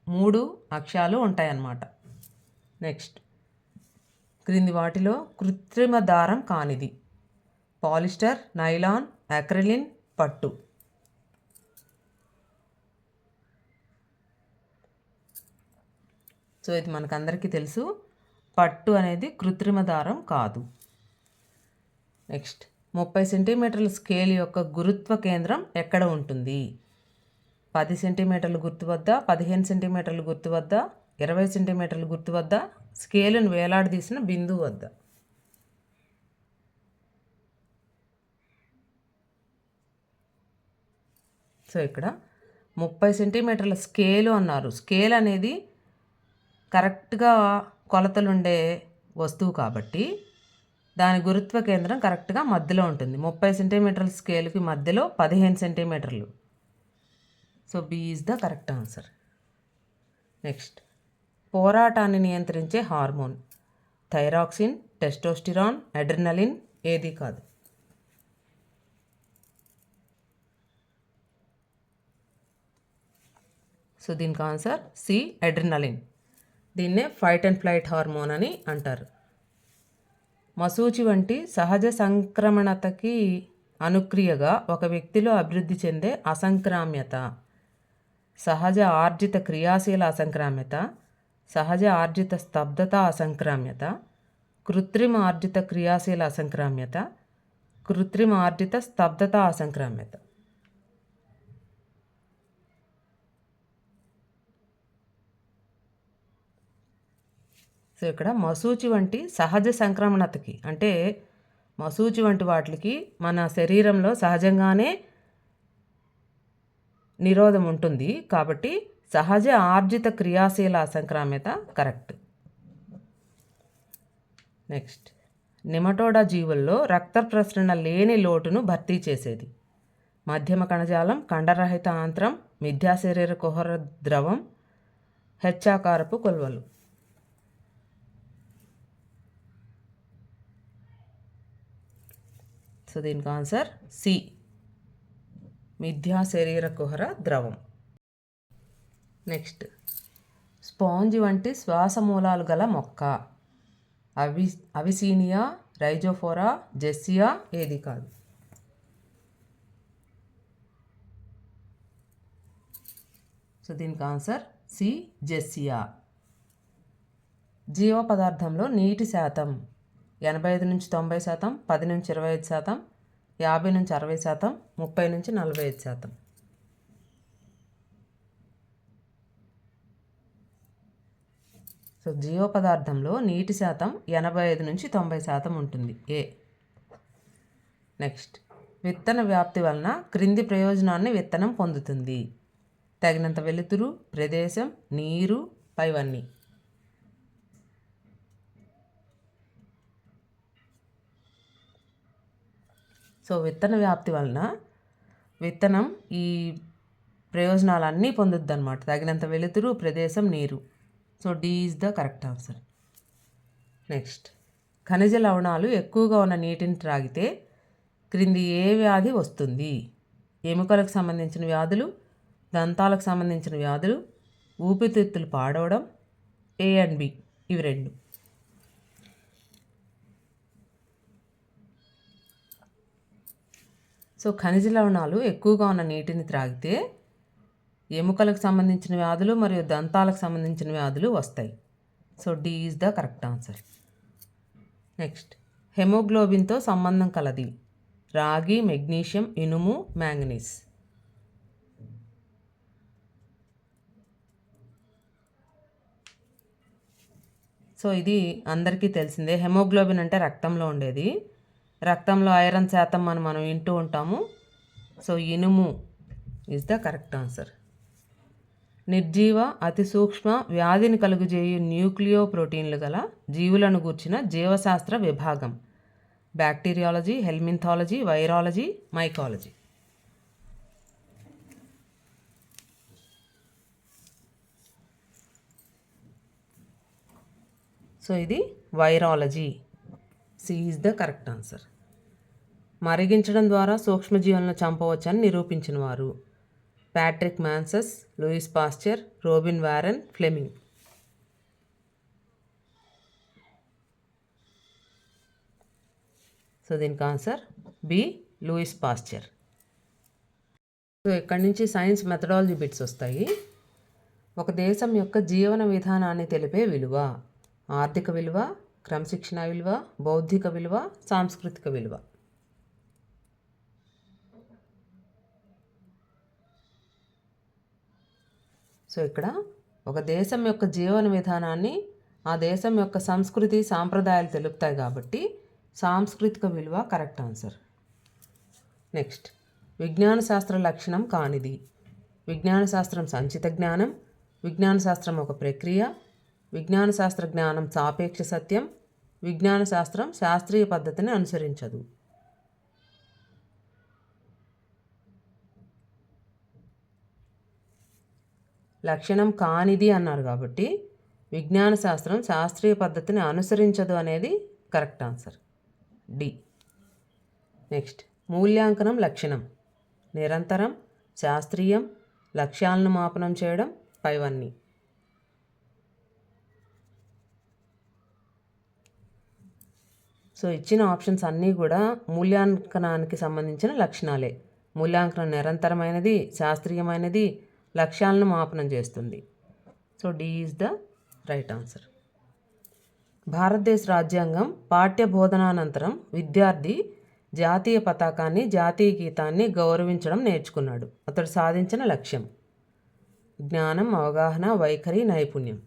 3 అక్షాలు ఉంటాయన్నమాట. నెక్స్ట్, క్రింది వాటిలో కృత్రిమ దారం కానిది పాలిస్టర్, నైలాన్, అక్రిలిన్, పట్టు. సో ఇది మనకందరికీ తెలుసు, పట్టు అనేది కృత్రిమ దారం కాదు. నెక్స్ట్, 30 సెంటీమీటర్ల స్కేల్ యొక్క గురుత్వ కేంద్రం ఎక్కడ ఉంటుంది. 10 సెంటీమీటర్ల గుర్తు వద్ద, 15 సెంటీమీటర్ల గుర్తు వద్ద, 20 సెంటీమీటర్ల గుర్తు వద్ద, స్కేలును వేలాడదీసిన బిందువు వద్ద. సో ఇక్కడ 30 సెంటీమీటర్ల స్కేలు అన్నారు. స్కేల్ అనేది కరెక్ట్గా కొలతలుండే వస్తువు కాబట్టి దాని గురుత్వ కేంద్రం కరెక్ట్గా మధ్యలో ఉంటుంది. 30 సెంటీమీటర్ల స్కేల్కి మధ్యలో 15 సెంటీమీటర్లు. So B is the correct answer. Next, పోరాటాన్ని నియంత్రించే హార్మోన్ థైరాక్సిన్, టెస్టోస్టిరాన్, అడ్రినలిన్ ఏది కాదు. సో దీనికి ఆన్సర్ సి, అడ్రినలిన్. దీన్నే ఫైట్ అండ్ ఫ్లైట్ హార్మోన్ అని అంటారు. మసూచి వంటి సహజ సంక్రమణతకి అనుక్రియగా ఒక వ్యక్తిలో అభివృద్ధి చెందే అసంక్రామ్యత సహజ ఆర్జిత క్రియాశీల అసంక్రామ్యత, సహజ ఆర్జిత స్తబ్దత అసంక్రామ్యత, కృత్రిమ ఆర్జిత క్రియాశీల అసంక్రామ్యత, కృత్రిమ ఆర్జిత స్తబ్దత అసంక్రామ్యత. సో ఇక్కడ మసూచి వంటి సహజ సంక్రమణతకి అంటే మసూచి వంటి వాటికి మన శరీరంలో సహజంగానే నిరోధం ఉంటుంది కాబట్టి సహజ ఆర్జిత క్రియాశీల అసంక్రామ్యత కరెక్ట్. నెక్స్ట్, నిమటోడా జీవుల్లో రక్త ప్రసరణ లేని లోటును భర్తీ చేసేది మధ్యమ కణజాలం, కండరహిత ఆంత్రం, మిథ్యా శరీర కుహర ద్రవం, హెచ్చాకారపు కొల్వలు. సో దీనికి ఆన్సర్ సి, మిథ్యా శరీర కుహర ద్రవం. నెక్స్ట్, స్పాంజ్ వంటి శ్వాస మూలాలు గల మొక్క అవిసీనియా, రైజోఫోరా, జెస్సియా ఏది కాదు. సో దీనికి ఆన్సర్ సి, జెస్సియా. జీవ పదార్థంలో నీటి శాతం 85-90%, 10-25%, 50-60%, 30-45%. సో జీవ పదార్థంలో నీటి శాతం 85-90% ఉంటుంది ఏ. నెక్స్ట్, విత్తన వ్యాప్తి వలన క్రింది ప్రయోజనాన్ని విత్తనం పొందుతుంది తగినంత వెలుతురు, ప్రదేశం, నీరు, పైవన్నీ. సో విత్తన వ్యాప్తి వలన విత్తనం ఈ ప్రయోజనాలన్నీ పొందుద్ది అన్నమాట. తగినంత వెలుతురు, ప్రదేశం, నీరు. So D is the correct answer. Next, ఖనిజ లవణాలు ఎక్కువగా ఉన్న నీటిని త్రాగితే క్రింది ఏ వ్యాధి వస్తుంది. ఎముకలకు సంబంధించిన వ్యాధులు, దంతాలకు సంబంధించిన వ్యాధులు, ఊపిరితిత్తులు పాడవడం, A and B ఇవి రెండు. సో ఖనిజ లవణాలు ఎక్కువగా ఉన్న నీటిని త్రాగితే ఎముకలకు సంబంధించిన వ్యాధులు మరియు దంతాలకు సంబంధించిన వ్యాధులు వస్తాయి. So D is the correct answer. Next, హెమోగ్లోబిన్తో సంబంధం కలది రాగి, మెగ్నీషియం, ఇనుము, మ్యాంగనీస్. సో ఇది అందరికీ తెలిసిందే. హెమోగ్లోబిన్ అంటే రక్తంలో ఉండేది. రక్తంలో ఐరన్ శాతం మనం వింటూ ఉంటాము. సో ఇనుము ఈజ్ ద కరెక్ట్ ఆన్సర్. నిర్జీవ అతి సూక్ష్మ వ్యాధిని కలుగుజేయు న్యూక్లియో ప్రోటీన్లు గల జీవులను గూర్చిన జీవశాస్త్ర విభాగం bacteriology, helminthology, virology, mycology. So ఇది virology. C is the correct answer. మరిగించడం ద్వారా సూక్ష్మజీవులను చంపవచ్చని నిరూపించిన వారు Patrick Manson, Louis Pasteur, Robin Warren, Fleming. So దీనికి answer B, Louis Pasteur. So ఇక్కడి నుంచి సైన్స్ మెథడాలజీ బిట్స్ వస్తాయి. ఒక దేశం యొక్క జీవన విధానాన్ని తెలిపే విలువ ఆర్థిక విలువ, క్రమశిక్షణ విలువ, బౌద్ధిక విలువ, సాంస్కృతిక విలువ. సో ఇక్కడ ఒక దేశం యొక్క జీవన విధానాన్ని ఆ దేశం యొక్క సంస్కృతి సాంప్రదాయాలు తెలుపుతాయి కాబట్టి సాంస్కృతిక విలువ కరెక్ట్ ఆన్సర్. నెక్స్ట్, విజ్ఞాన శాస్త్ర లక్షణం కానిది విజ్ఞాన శాస్త్రం సంచిత జ్ఞానం, విజ్ఞాన శాస్త్రం ఒక ప్రక్రియ, విజ్ఞాన శాస్త్ర జ్ఞానం సాపేక్ష సత్యం, విజ్ఞాన శాస్త్రం శాస్త్రీయ పద్ధతిని అనుసరించదు. లక్షణం కానిది అన్నారు కాబట్టి విజ్ఞాన శాస్త్రం శాస్త్రీయ పద్ధతిని అనుసరించదు అనేది కరెక్ట్ ఆన్సర్, డి. నెక్స్ట్, మూల్యాంకనం లక్షణం నిరంతరం, శాస్త్రీయం, లక్ష్యాలను మాపనం చేయడం, పైవన్నీ. సో ఇచ్చిన ఆప్షన్స్ అన్నీ కూడా మూల్యాంకనానికి సంబంధించిన లక్షణాలే. మూల్యాంకనం నిరంతరమైనది, శాస్త్రీయమైనది, లక్ష్యాలను మాపనం చేస్తుంది. So D is the right answer. భారతదేశ రాజ్యాంగం పాఠ్య బోధనానంతరం విద్యార్థి జాతీయ పతాకాన్ని, జాతీయ గీతాన్ని గౌరవించడం నేర్చుకున్నాడు. అతడు సాధించిన లక్ష్యం జ్ఞానం, అవగాహన, వైఖరి, నైపుణ్యం.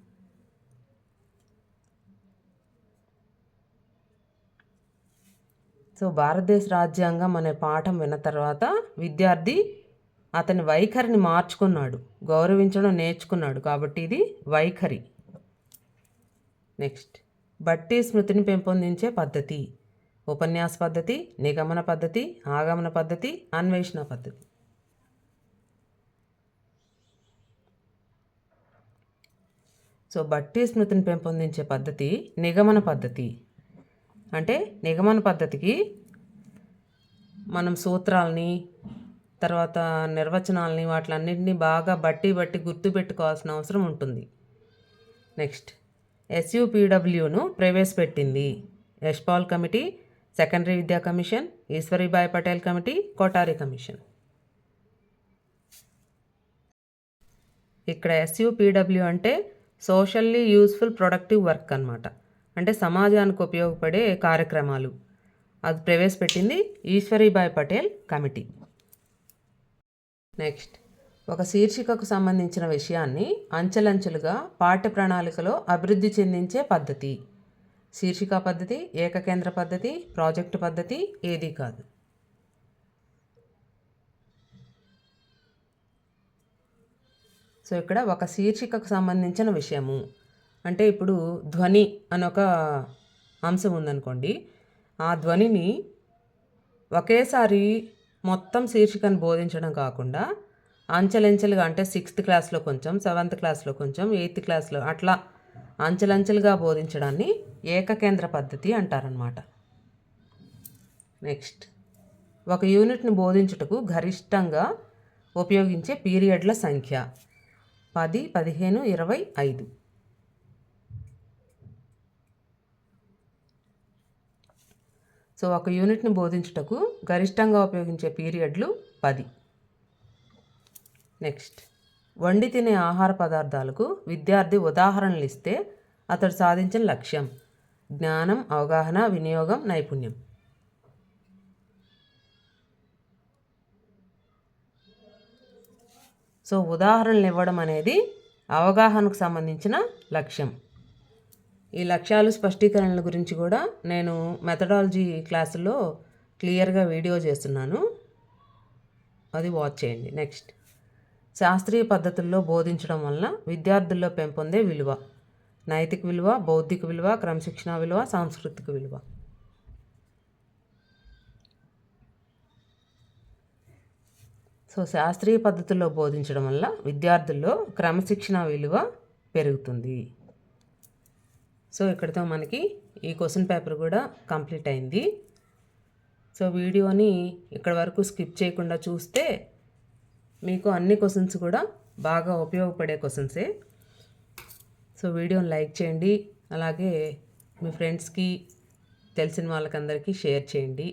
సో భారతదేశ రాజ్యాంగం అనే పాఠం విన్న తర్వాత విద్యార్థి అతని వైఖరిని మార్చుకున్నాడు, గౌరవించడం నేర్చుకున్నాడు కాబట్టి ఇది వైఖరి. నెక్స్ట్, బట్టి స్మృతిని పెంపొందించే పద్ధతి ఉపన్యాస పద్ధతి, నిగమన పద్ధతి, ఆగమన పద్ధతి, అన్వేషణ పద్ధతి. సో బట్టి స్మృతిని పెంపొందించే పద్ధతి నిగమన పద్ధతి. అంటే నిగమన పద్ధతికి మనం సూత్రాలని, తర్వాత నిర్వచనాలని, వాటిలన్నింటినీ బాగా బట్టి గుర్తుపెట్టుకోవాల్సిన అవసరం ఉంటుంది. నెక్స్ట్, ఎస్యుపిడబ్ల్యూను ప్రవేశపెట్టింది యశ్పాల్ కమిటీ, సెకండరీ విద్యా commission, Eshwari Bai Patel committee, Kothari commission. ఇక్కడ ఎస్యుపిడబ్ల్యూ అంటే సోషల్లీ యూస్ఫుల్ ప్రొడక్టివ్ వర్క్ అన్నమాట. అంటే సమాజానికి ఉపయోగపడే కార్యక్రమాలు. అది ప్రవేశపెట్టింది ఈశ్వరీబాయి పటేల్ కమిటీ. నెక్స్ట్, ఒక శీర్షికకు సంబంధించిన విషయాన్ని అంచెలంచెలుగా పాఠ్య ప్రణాళికలో అభివృద్ధి చెందించే పద్ధతి శీర్షిక పద్ధతి, ఏకకేంద్ర పద్ధతి, ప్రాజెక్టు పద్ధతి, ఏది కాదు. సో ఇక్కడ ఒక శీర్షికకు సంబంధించిన విషయము అంటే ఇప్పుడు ధ్వని అని ఒక అంశం ఉందనుకోండి. ఆ ధ్వనిని ఒకేసారి మొత్తం శీర్షికను బోధించడం కాకుండా అంచెలంచెలుగా అంటే 6th క్లాస్లో కొంచెం, 7th క్లాస్లో కొంచెం, 8th క్లాస్లో అట్లా అంచెలంచెలుగా బోధించడాన్ని ఏకకేంద్ర పద్ధతి అంటారనమాట. నెక్స్ట్, ఒక యూనిట్ని బోధించుటకు గరిష్టంగా ఉపయోగించే పీరియడ్ల సంఖ్య 10, 15, 25. సో ఒక యూనిట్ని బోధించుటకు గరిష్టంగా ఉపయోగించే పీరియడ్లు 10. నెక్స్ట్, వండి తినే ఆహార పదార్థాలకు విద్యార్థి ఉదాహరణలు ఇస్తే అతడు సాధించిన లక్ష్యం జ్ఞానం, అవగాహన, వినియోగం, నైపుణ్యం. సో ఉదాహరణలు ఇవ్వడం అనేది అవగాహనకు సంబంధించిన లక్ష్యం. ఈ లక్ష్యాలు స్పష్టీకరణల గురించి కూడా నేను మెథడాలజీ క్లాసులో క్లియర్గా వీడియో చేస్తున్నాను, అది వాచ్ చేయండి. నెక్స్ట్, శాస్త్రీయ పద్ధతుల్లో బోధించడం వలన విద్యార్థుల్లో పెంపొందే విలువ నైతిక విలువ, బౌద్ధిక విలువ, క్రమశిక్షణ విలువ, సాంస్కృతిక విలువ. సో శాస్త్రీయ పద్ధతుల్లో బోధించడం వల్ల విద్యార్థుల్లో క్రమశిక్షణ విలువ పెరుగుతుంది. సో ఇక్కడితో మనకి ఈ క్వశ్చన్ పేపర్ కూడా కంప్లీట్ అయింది. సో వీడియోని ఇక్కడ వరకు స్కిప్ చేయకుండా చూస్తే మీకు అన్ని క్వశ్చన్స్ కూడా బాగా ఉపయోగపడే క్వశ్చన్సే. సో వీడియోని లైక్ చేయండి, అలాగే మీ ఫ్రెండ్స్కి తెలిసిన వాళ్ళకందరికీ షేర్ చేయండి.